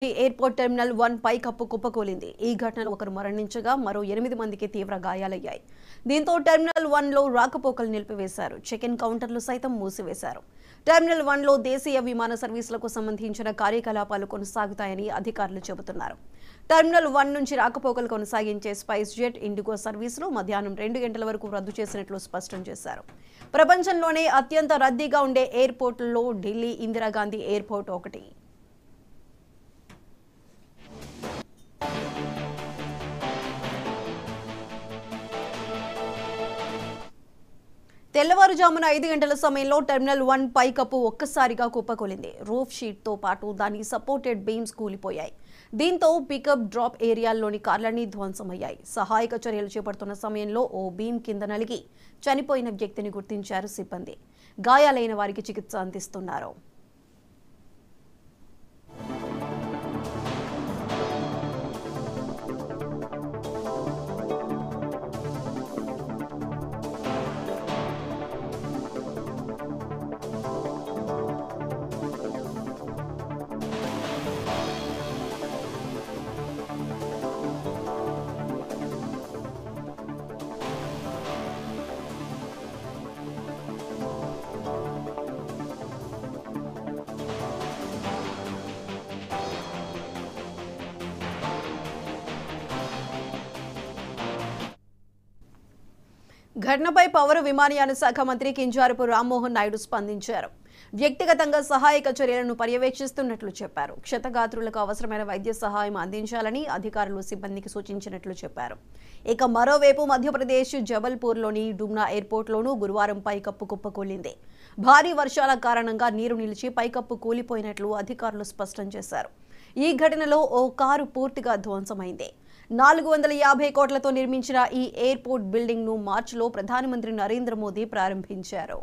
Airport terminal 1 పైకప్పు కుప్పకూలింది. ఈ ఘటనలో ఒకరు మరణించగా మరో 8 మందికి తీవ్ర గాయాలయ్యాయి. దీంతో టెర్మినల్ 1లో రాకపోకలు నిలిపివేశారు. చెక్ ఇన్ కౌంటర్లు సైతం మూసివేశారు. టెర్మినల్ 1లో దేశీయ విమాన సర్వీసులకు సంబంధించిన కార్యకలాపాలు కొనసాగుతాయని అధికారులు చెబుతున్నారు. టెర్మినల్ 1 నుంచి రాకపోకలు కొనసాగించే స్పైస్ జెట్, ఇండిగో సర్వీసులు మధ్యాహ్నం 2 గంటల వరకు రద్దు చేసినట్లు స్పష్టం చేశారు. ప్రపంచంలోనే అత్యంత రద్దీగా ఉండే ఎయిర్పోర్టుల్లో ఢిల్లీ ఇందిరాగాంధీ ఎయిర్పోర్ట్ ఒకటి. తెల్లవారుజామున 5 గంటల సమయంలో టెర్మినల్ 1 పైకప్పు ఒక్కసారిగా కుప్పకూలింది. రూఫ్ షీట్తో పాటు దాని సపోర్టెడ్ బీమ్స్ కూలిపోయాయి. దీంతో పికప్ డ్రాప్ ఏరియాల్లోని కార్లన్నీ ధ్వంసమయ్యాయి. సహాయక చర్యలు చేపడుతున్న సమయంలో ఓ బీమ్ కింద నలిగి చనిపోయిన వ్యక్తిని గుర్తించారు సిబ్బంది. గాయాలైన వారికి చికిత్స అందిస్తున్నారు. ఘటనపై పౌర విమానయాన శాఖ మంత్రి కింజారపు రామ్మోహన్ నాయుడు స్పందించారు. వ్యక్తిగతంగా సహాయక చర్యలను పర్యవేక్షిస్తున్నట్లు చెప్పారు. క్షతగాత్రులకు అవసరమైన వైద్య సహాయం అందించాలని అధికారులు సిబ్బందికి సూచించినట్లు చెప్పారు. ఇక మరోవైపు మధ్యప్రదేశ్ జబల్పూర్లోని డుమ్నా ఎయిర్పోర్ట్లోనూ గురువారం పైకప్పు కుప్పకూలింది. భారీ వర్షాల కారణంగా నీరు నిలిచి పైకప్పు కూలిపోయినట్లు అధికారులు స్పష్టం చేశారు. ఈ ఘటనలో ఓ కారు పూర్తిగా ధ్వంసమైంది. 450 కోట్లతో నిర్మించిన ఈ ఎయిర్పోర్ట్ బిల్డింగ్ ను మార్చిలో ప్రధానమంత్రి నరేంద్ర మోదీ ప్రారంభించారు.